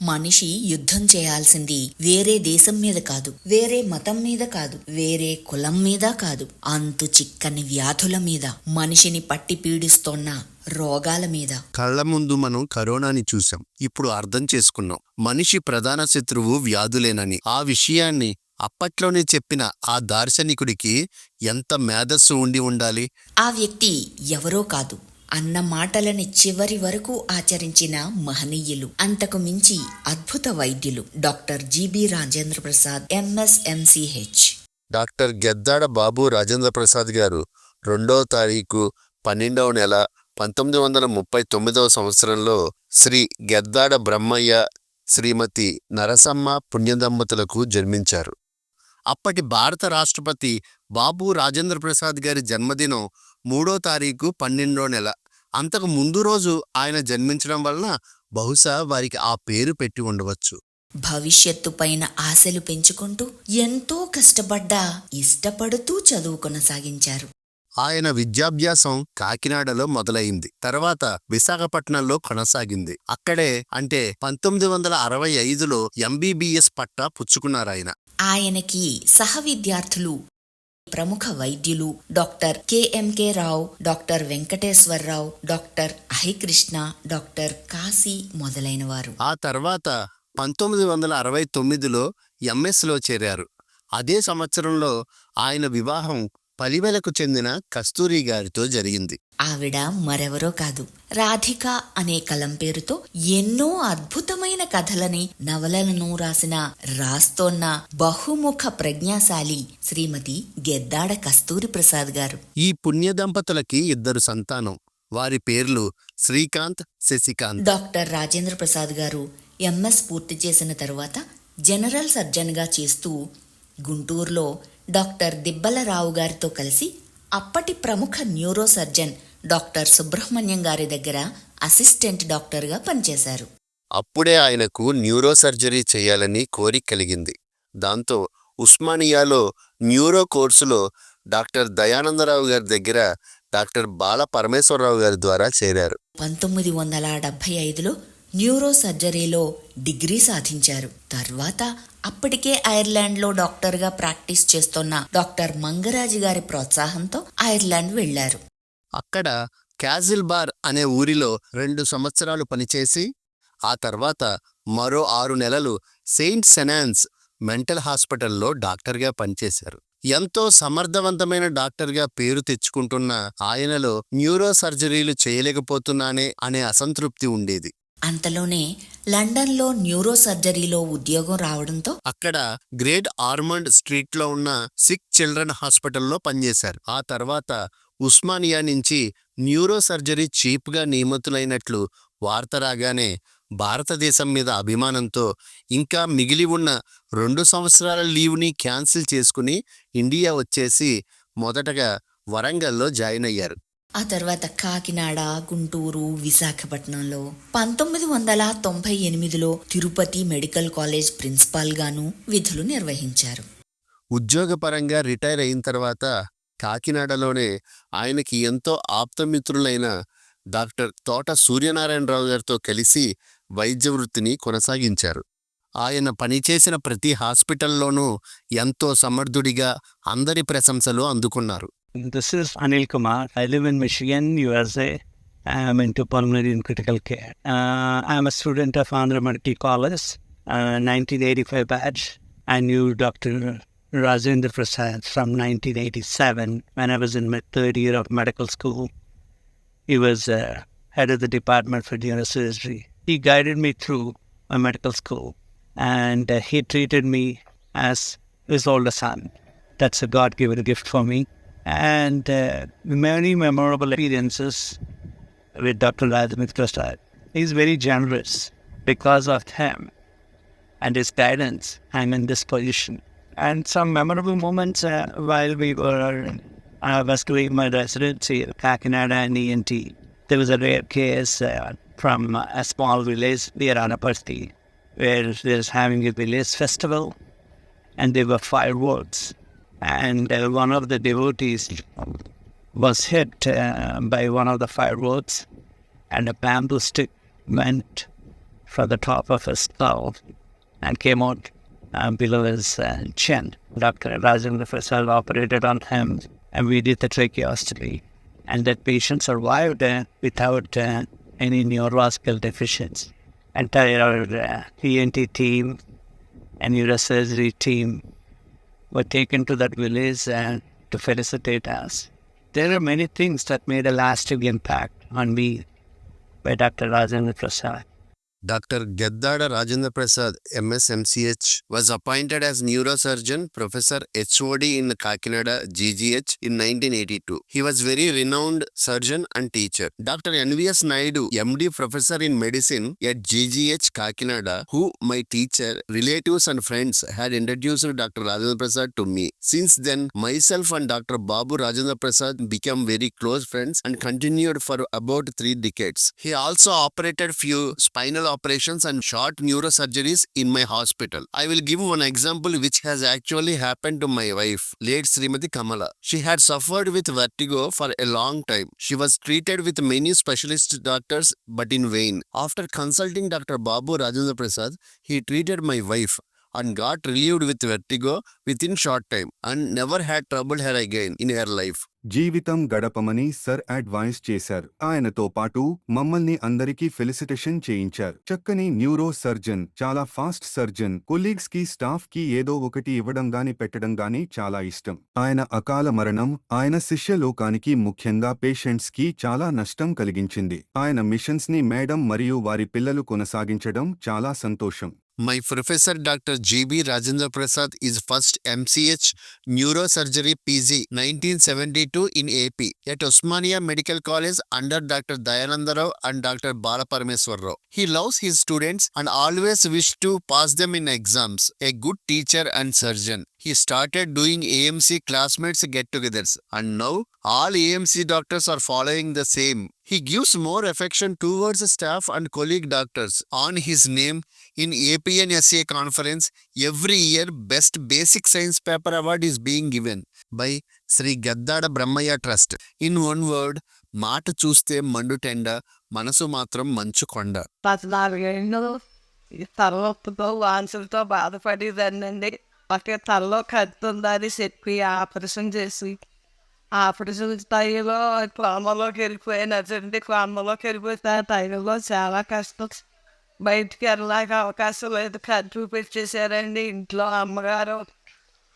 మనిషి యుద్ధం చేయాల్సింది వేరే దేశం మీద కాదు, వేరే మతం మీద కాదు, వేరే కులం మీద కాదు, అంతు చిక్కని వ్యాధుల మీద, మనిషిని పట్టి పీడిస్తోన్న రోగాల మీద. కళ్ల ముందు మనం కరోనాని చూసాం. ఇప్పుడు అర్థం చేసుకున్నాం మనిషి ప్రధాన శత్రువు వ్యాధులేనని. ఆ విషయాన్ని అప్పట్లోనే చెప్పిన ఆ దార్శనికుడికి ఎంత మేధస్సు ఉండి ఉండాలి. ఆ వ్యక్తి ఎవరో కాదు, అన్న మాటలని చివరి వరకు ఆచరించిన మహనీయులు, అంతకు మించి అద్భుత వైద్యులు. Doctor GB Rajendra Prasad, MS MCh. Doctor Geddada Babu Rajendra Prasad గారు 2వ తారీఖు 12వ నెల 1939 సంవత్సరంలో శ్రీ గెద్దాడ బ్రహ్మయ్య, శ్రీమతి నరసమ్మ పుణ్యదంపతులకు జన్మించారు. అప్పటి భారత రాష్ట్రపతి బాబు రాజేంద్ర ప్రసాద్ గారి జన్మదినం 3వ తారీఖు 12వ నెల. అంతకు ముందు రోజు ఆయన జన్మించడం వలన బహుశా వారికి ఆ పేరు పెట్టి ఉండవచ్చు. భవిష్యత్తు పైన ఆశలు పెంచుకుంటూ ఎంతో కష్టపడ్డా ఇష్టపడుతూ చదువు కొనసాగించారు. ఆయన విద్యాభ్యాసం కాకినాడలో మొదలైంది. తర్వాత విశాఖపట్నంలో కొనసాగింది. అక్కడే అంటే 1965లో ఎంబీబీఎస్ పట్టా పుచ్చుకున్నారాయన. ఆయనకి సహ విద్యార్థులు ప్రముఖ వైద్యులు doctor KMK Rao, doctor Venkateswara Rao, doctor Ahikrishna, doctor Kashi మొదలైనవారు. ఆ తర్వాత 1969లో ఎంఎస్లో చేరారు. అదే సంవత్సరంలో ఆయన వివాహం పలివెలకు చెందిన కస్తూరి గారితో జరిగింది. ఆవిడ మరెవరో కాదు, రాధిక అనే కలం పేరుతో ఎన్నో అద్భుతమైన కథలని, నవలలను రాస్తోన్న బహుముఖ ప్రజ్ఞాశాలి శ్రీమతి గెద్దాడ కస్తూరి ప్రసాద్ గారు. ఈ పుణ్య దంపతులకి 2 సంతానం. వారి పేర్లు శ్రీకాంత్, శశికాంత్. డాక్టర్ రాజేంద్ర ప్రసాద్ గారు ఎంఎస్ పూర్తి చేసిన తరువాత జనరల్ సర్జన్గా చేస్తూ గుంటూరులో డాక్టర్ దిబ్బలరావు గారితో కలిసి అప్పటి ప్రముఖ న్యూరో సర్జన్ డాక్టర్ సుబ్రహ్మణ్యం గారి దగ్గర అసిస్టెంట్ డాక్టర్గా పనిచేశారు. అప్పుడే ఆయనకు న్యూరో సర్జరీ చేయాలని కోరిక కలిగింది. దాంతో ఉస్మానియాలో న్యూరో కోర్సులో డాక్టర్ దయానందరావు గారి దగ్గర డాక్టర్ బాల పరమేశ్వరరావు గారి ద్వారా చేరారు. 1975లో న్యూరో సర్జరీలో డిగ్రీ సాధించారు. తర్వాత అప్పటికే ఐర్లాండ్లో డాక్టర్గా ప్రాక్టీస్ చేస్తున్న డాక్టర్ మంగరాజు గారి ప్రోత్సాహంతో ఐర్లాండ్ వెళ్లారు. అక్కడ క్యాజిల్ బార్ అనే ఊరిలో 2 సంవత్సరాలు పనిచేసి ఆ తర్వాత మరో 6 నెలలు సెయింట్ సెనాన్స్ మెంటల్ హాస్పిటల్లో డాక్టర్గా పనిచేశారు. ఎంతో సమర్థవంతమైన డాక్టర్గా పేరు తెచ్చుకుంటున్న ఆయనలో న్యూరో సర్జరీలు చేయలేకపోతున్నానే అనే అసంతృప్తి ఉండేది. అంతలోనే లండన్లో న్యూరో సర్జరీలో ఉద్యోగం రావడంతో అక్కడ గ్రేట్ ఆర్మండ్ స్ట్రీట్లో ఉన్న సిక్ చిల్డ్రన్ హాస్పిటల్లో పనిచేశారు. ఆ తర్వాత ఉస్మానియా నుంచి న్యూరో సర్జరీ చీఫ్గా నియమితులైనట్లు వార్త రాగానే భారతదేశం మీద అభిమానంతో ఇంకా మిగిలి ఉన్న 2 సంవత్సరాల లీవ్ని క్యాన్సిల్ చేసుకుని ఇండియా వచ్చేసి మొదటగా వరంగల్లో జాయిన్ అయ్యారు. ఆ తర్వాత కాకినాడ, గుంటూరు, విశాఖపట్నంలో 1998లో తిరుపతి మెడికల్ కాలేజ్ ప్రిన్సిపాల్గాను విధులు నిర్వహించారు. ఉద్యోగపరంగా రిటైర్ అయిన తర్వాత కాకినాడలోనే ఆయనకి ఎంతో ఆప్తమిత్రులైన డాక్టర్ తోట సూర్యనారాయణరావు గారితో కలిసి వైద్య వృత్తిని కొనసాగించారు. ఆయన పనిచేసిన ప్రతి హాస్పిటల్లోనూ ఎంతో సమర్థుడిగా అందరి ప్రశంసలు అందుకున్నారు. This is Anil Kumar. I live in Michigan, USA. I am into pulmonary and critical care. I am a student of Andhra Medical College, 1985 batch. I knew Dr. Rajendra Prasad from 1987 when I was in my 3rd year of medical school. He was head of the department for neurosurgery. He guided me through my medical school and he treated me as his older son. That's a God-given gift for me. And many memorable experiences with Dr. Rajendra Prasad. He's very generous. Because of him and his guidance, I'm in this position. And some memorable moments while I was doing my residency at Kakinada and ENT. There was a rare case from a small village near Anaparthi where there's having a village festival and there were fireworks. And one of the devotees was hit by one of the fireworks and a bamboo stick went from the top of his skull and came out below his chin. Dr. Rajendra Prasad operated on him and we did the tracheostomy. And that patient survived without any neurovascular deficiency. Entire ENT team and neurosurgery team were taken to that village to felicitate us. There are many things that made a lasting impact on me by Dr. Rajendra Prasad. Dr. Geddada Rajendra Prasad, MS MCH, was appointed as neurosurgeon professor HOD in Kakinada GGH in 1982. He was very renowned surgeon and teacher. Dr. NVS Naidu, MD professor in medicine at GGH Kakinada, who my teacher, relatives and friends had introduced Dr. Rajendra Prasad to me. Since then, myself and Dr. Babu Rajendra Prasad became very close friends and continued for about 3 decades. He also operated few spinal operations and short neurosurgeries in my hospital. I will give one example which has actually happened to my wife, late Srimati Kamala. She had suffered with vertigo for a long time. She was treated with many specialist doctors but in vain. After consulting Dr. Babu Rajendra Prasad, he treated my wife and got relieved with vertigo within short time and never had troubled her again in her life. జీవితం గడపమని sir advice చేశారు. ఆయనతో పాటు మమ్మల్ని అందరికీ felicitation చేయించారు. చక్కని neuro surgeon, చాలా fast surgeon. Colleagues కి, స్టాఫ్ కి ఏదో ఒకటి ఇవ్వడం గాని పెట్టడం గాని చాలా ఇష్టం. ఆయన అకాల మరణం ఆయన శిష్యలోకానికి, ముఖ్యంగా పేషెంట్స్ కి చాలా నష్టం కలిగించింది. ఆయన మిషన్స్ ని మేడం మరియు వారి పిల్లలు కొనసాగించడం చాలా సంతోషం. My professor Dr. G.B. Rajendra Prasad is first MCH Neurosurgery PG 1972 in AP at Osmania Medical College under Dr. Dayananda Rao and Dr. Balaparameswar Rao. He loves his students and always wished to pass them in exams. A good teacher and surgeon. He started doing AMC classmates get-togethers and now all AMC doctors are following the same. He gives more affection towards staff and colleague doctors. On his name, in APNSA conference, every year Best Basic Science Paper Award is being given by Sri Geddada Brahmaya Trust. In one word, మాట చూస్తే మండుటెండ, మనసు మాత్రం మంచు కొండ. 14 ఏళ్ళు ఈ తలనొప్పితో వాంతులతో బాధపడేదాన్నండి. మాకు తలలో కత్తుందని చెప్పి ఆపరేషన్ చేసి ఆపరేషన్ స్థాయిలో కోమలోకి వెళ్ళిపోయినదండి. కోమలోకి వెళ్ళిపోతే ఆ టైంలో చాలా కష్టం. బయటికి వెళ్ళాక అవకాశం లేదు. కట్టు పెట్టేశారండి. ఇంట్లో అమ్మగారు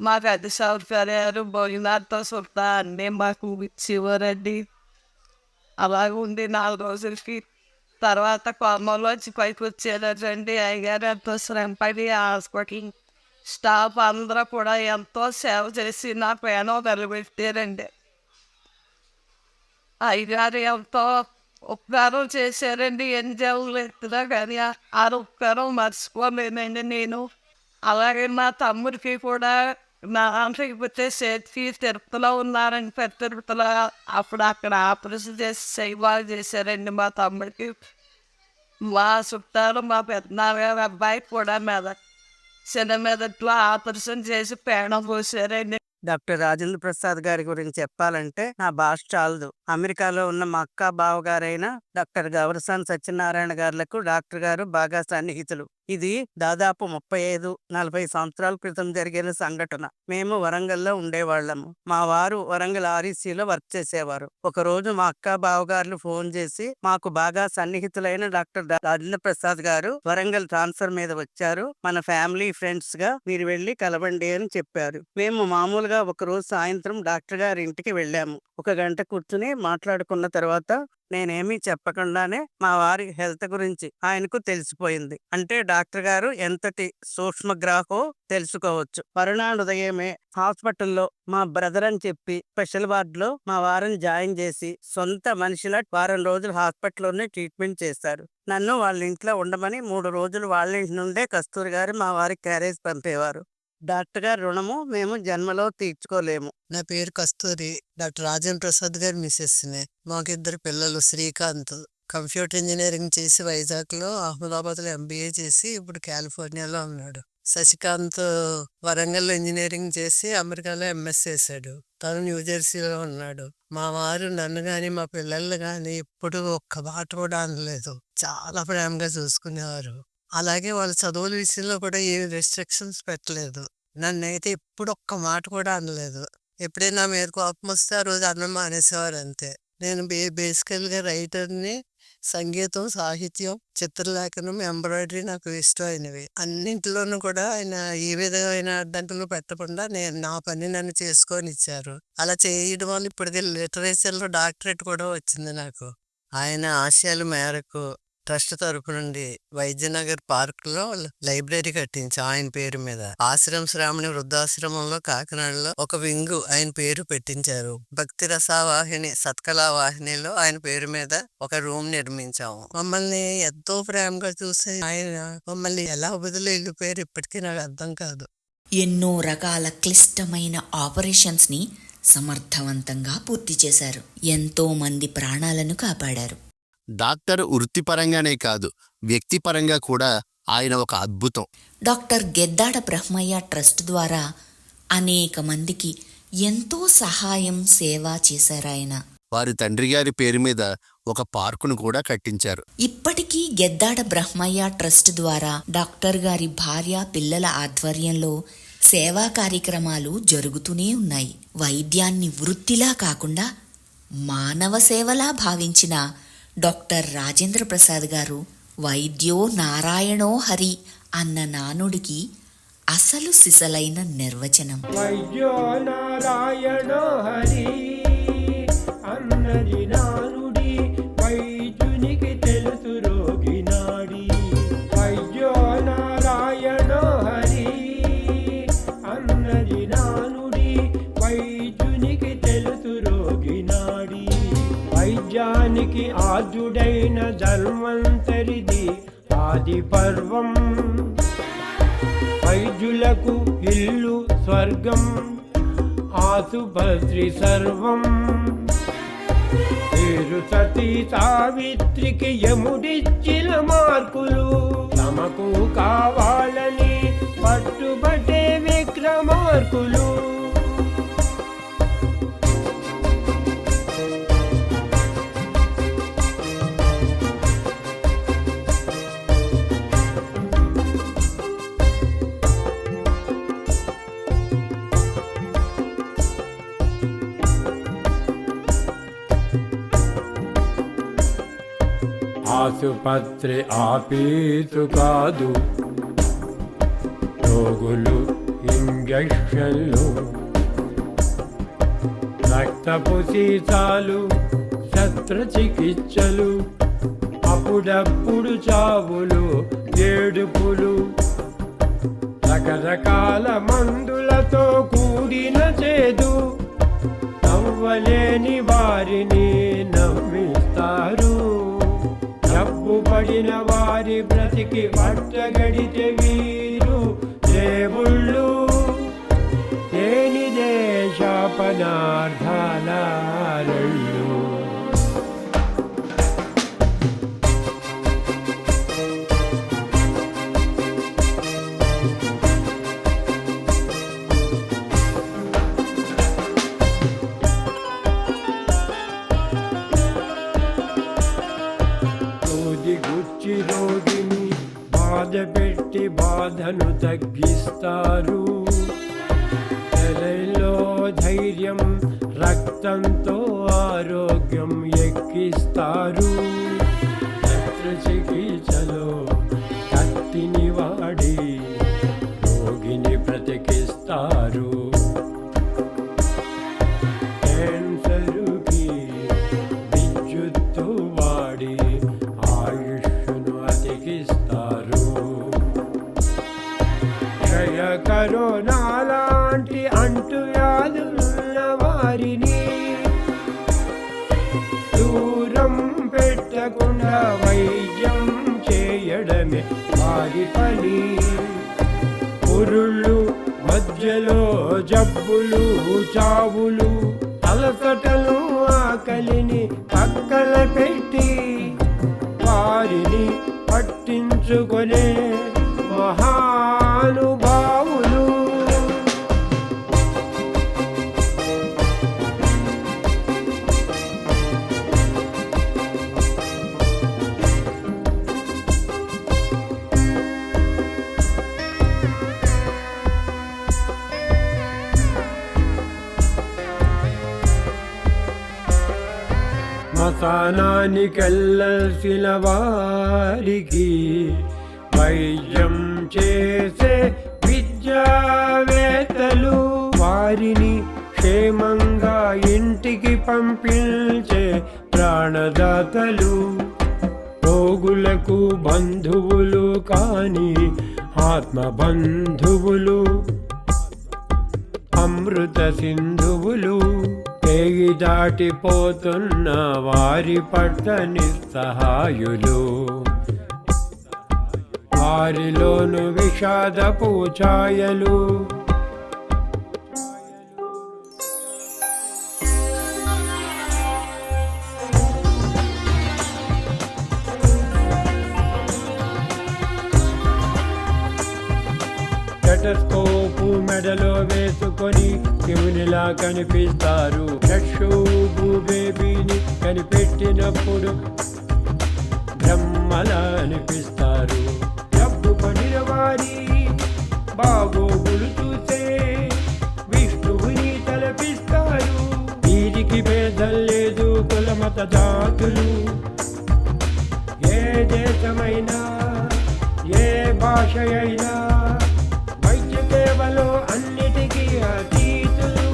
మాకు అది సౌకర్యాలు భోజనాలతో సుతా అన్నీ మాకు ఇచ్చేవారండి. అలాగ ఉంది 4 రోజులకి. తర్వాత కోమలోంచి పైకి వచ్చేదండి. అయ్యగారు ఎంతో శ్రమపడి హాస్పిటల్ స్టాఫ్ అందరూ కూడా ఎంతో సేవ చేసి నా పేను నిలబెట్టారండి. అయ్యగారు ఎంతో ఉపకారం చేశారండి. ఎన్ని జవులు ఎత్తునా కానీ ఆ ఉపకారం మర్చిపోలేనండి నేను. అలాగే మా తమ్ముడికి కూడా నా లేకపోతే చేతికి తిరుపతిలో ఉన్నారండి, పెద్ద తిరుపతిలో. అప్పుడు అక్కడ ఆపరేషన్ చేసి సేవలు చేశారండి మా తమ్ముడికి. మా చుట్టాలు మా పెద్దనాన్నగారు అబ్బాయి కూడా చిన్న మెదట్లో ఆపరేషన్ చేసి పేడం పోసారండి. డాక్టర్ రాజేంద్ర ప్రసాద్ గారి గురించి చెప్పాలంటే నా భాష చాలదు. అమెరికాలో ఉన్న మా అక్క బావగారైన డాక్టర్ గౌరసాని సత్యనారాయణ గారులకు డాక్టర్ గారు బాగా సన్నిహితులు. ఇది దాదాపు 35-40 సంవత్సరాల క్రితం జరిగిన సంఘటన. మేము వరంగల్లో ఉండేవాళ్ళము. మా వారు వరంగల్ ఆర్ఈసీలో వర్క్ చేసేవారు. ఒకరోజు మా అక్క బావగారులు ఫోన్ చేసి మాకు బాగా సన్నిహితులైన డాక్టర్ రాజేంద్ర ప్రసాద్ గారు వరంగల్ ట్రాన్స్ఫర్ మీద వచ్చారు, మన ఫ్యామిలీ ఫ్రెండ్స్ గా మీరు వెళ్ళి కలవండి అని చెప్పారు. మేము మామూలుగా ఒకరోజు సాయంత్రం డాక్టర్ గారి ఇంటికి వెళ్ళాము. 1 గంట కూర్చుని మాట్లాడుకున్న తర్వాత నేనేమీ చెప్పకుండానే మా వారి హెల్త్ గురించి ఆయనకు తెలిసిపోయింది. అంటే డాక్టర్ గారు ఎంతటి సూక్ష్మగ్రాహో తెలుసుకోవచ్చు. మరునాడు ఉదయమే హాస్పిటల్లో మా బ్రదర్ అని చెప్పి స్పెషల్ వార్డులో మా వారిని జాయిన్ చేసి సొంత మనిషిలా 1 వారం రోజులు హాస్పిటల్లోనే ట్రీట్మెంట్ చేశారు. నన్ను వాళ్ళ ఇంట్లో ఉండమని 3 రోజులు వాళ్ళ ఇంటి నుండే కస్తూరి గారు మా వారికి క్యారేజ్ పంపేవారు. డాక్టర్ గారి రుణము మేము జన్మలో తీర్చుకోలేము. నా పేరు కస్తూరి, డాక్టర్ రాజేంద్ర ప్రసాద్ గారి మిసెస్ని. మాకు 2 పిల్లలు. శ్రీకాంత్ కంప్యూటర్ ఇంజనీరింగ్ చేసి వైజాగ్లో, అహ్మదాబాద్లో MBA చేసి ఇప్పుడు కాలిఫోర్నియాలో ఉన్నాడు. శశికాంత్ వరంగల్లో ఇంజనీరింగ్ చేసి అమెరికాలో MS చేశాడు. తను న్యూజెర్సీలో ఉన్నాడు. మా వారు నన్ను కానీ మా పిల్లలు కానీ ఎప్పుడు ఒక్క మాట కూడా అనలేదు. చాలా ప్రేమగా చూసుకునేవారు. అలాగే వాళ్ళ చదువుల విషయంలో కూడా ఏమి రెస్ట్రిక్షన్స్ పెట్టలేదు. నన్నైతే ఎప్పుడు ఒక్క మాట కూడా అనలేదు. ఎప్పుడైనా మీద కోపం వస్తే ఆ రోజు అన్నం మానేసేవారు అంతే. నేను బేసికల్గా రైటర్ని. సంగీతం, సాహిత్యం, చిత్రలేఖనం, ఎంబ్రాయిడరీ నాకు ఇష్టమైనవి. అన్నింటిలోనూ కూడా ఆయన ఏ విధమైన అడ్డంకులు పెట్టకుండా నా పని నన్ను చేసుకొని ఇచ్చారు. అలా చేయడం వల్ల ఇప్పటికీ లిటరేచర్లో డాక్టరేట్ కూడా వచ్చింది నాకు. ఆయన ఆశయాల మేరకు ట్రస్ట్ తరపు నుండి వైద్యనగర్ పార్కులో లైబ్రరీ కట్టించి ఆయన పేరు మీద ఆశ్రమ శ్రావణి వృద్ధాశ్రమంలో కాకినాడలో ఒక వింగు ఆయన పేరు పెట్టించారు. భక్తి రసావాహిని సత్కళా వాహినిలో ఆయన పేరు మీద ఒక రూమ్ నిర్మించాము. మమ్మల్ని ఎంతో ప్రేమగా చూసి ఆయన మమ్మల్ని ఎలా వదిలి వెళ్ళిపోయారు ఇప్పటికీ నాకు అర్థం కాదు. ఎన్నో రకాల క్లిష్టమైన ఆపరేషన్స్ని సమర్థవంతంగా పూర్తి చేశారు. ఎంతో మంది ప్రాణాలను కాపాడారు. డాక్టర్ వృత్తిపరంగానే కాదు, వ్యక్తిపరంగా కూడా ఆయన ఒక అద్భుతం. డాక్టర్ గెద్దాడ బ్రహ్మయ్య ట్రస్ట్ ద్వారా అనేక మందికి ఎంతో సహాయం, సేవ చేశారాయన. వారి తండ్రి గారి పేరు మీద ఒక పార్కును కూడా కట్టించారు. ఇప్పటికీ గెద్దాడ బ్రహ్మయ్య ట్రస్ట్ ద్వారా డాక్టర్ గారి భార్య, పిల్లల ఆధ్వర్యంలో సేవా కార్యక్రమాలు జరుగుతూనే ఉన్నాయి. వైద్యాన్ని వృత్తిలా కాకుండా మానవ సేవలా భావించిన డాక్టర్ రాజేంద్ర ప్రసాద్ గారు వైద్యో నారాయణో హరి అన్న నానుడికి అసలు సిసలైన నిర్వచనం. వైద్యో నారాయణో హరి అన్నది నానుడి, వైద్యునికి తెలుసు రోగి నాడి. వైద్యో నారాయణో హరి అన్నది నానుడి, వైద్యునికి తెలుసు రోగి నాడి. వైద్యానికి ఆద్యుడైన ధన్వంతరిది ఆది పర్వం. వైద్యులకు ఇల్లు స్వర్గం, ఆసుపత్రి సర్వం. పేరు సతీ సావిత్రికి యముడిచ్చిన మార్కులు, తమకు కావాలని పట్టుబట్టే విక్రమార్కులు. ఆసుపత్రి ఆపీసు కాదు, రోగులు ఇంజక్షన్లు, రక్తపు సీసాలు, శస్త్రచికిత్సలు, అప్పుడప్పుడు చావులు, ఏడుపులు, రకరకాల మందులతో కూడిన చేదు. నవ్వలేని వారిని నవ్విస్తారు, పడిన వారి బ్రతికి పట్టగడితే వీరు దేవుళ్ళు. దేనిదే శాపనార్థాల రెళ్ళు. గుచ్చి రోగిని బాధ పెట్టి బాధను తగ్గిస్తారు. నెలలో ధైర్యం, రక్తంతో ఆరోగ్యం ఎక్కిస్తారు. శస్త్రచికిత్సలో కత్తిని వాడి రోగిని బ్రతికిస్తారు. క్యాన్సరుకి విద్యుత్తు వాడి ఆయుష్ను అతికిస్తారు. కరోనా లాంటి అంటువ్యాధులున్న వారిని దూరం పెట్టకుండా వైద్యం చేయడమే వారి పని. పురుళ్ళు, మధ్యలో జబ్బులు, చావులు, అలసటలు, ఆకలిని పక్కన పెట్టి వారిని పట్టించుకొనే మహానుభావులు. శ్మశానానికెళ్ళాల్సిన వారికి వైద్యం చేసే విద్యావేత్తలు, వారిని క్షేమంగా ఇంటికి పంపించే ప్రాణదాతలు, రోగులకు బంధువులు కాని ఆత్మ బంధువులు, అమృత సింధువులు, పేగి దాటిపోతున్న వారి పట్ల నిస్సహాయులు, వారిలోను విషాదపు ఛాయలు. స్టెటస్కోపు మెడలో వేసుకొని శివునిలా కనిపిస్తారు. షూబు బేబీని కనిపెట్టినప్పుడు బ్రహ్మలా అనిపిస్తారు. డబ్బు పడిన వారి బాగోగులు చూసే విష్ణువుని తలపిస్తారు. వీరికి భేదం లేదు కులమత జాతులు, ఏ దేశమైనా ఏ భాష అయినా సేవలో అన్నిటికీ అతీతులు.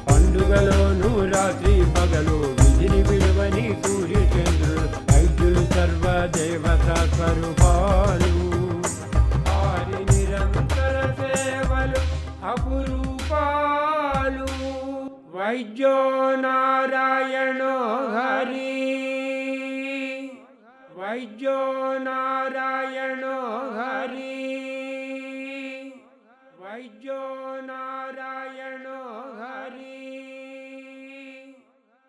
పండుగలోను రాత్రి పగలు విధిని విలువని సూర్యచంద్రులు, వైద్యులు సర్వదేవతా స్వరూపాలు. వారి నిరంతర సేవలు అపురూపాలు. వైద్యో నారాయణో హరి, వైద్యో నారాయణో హరి, వైద్యో నారాయణో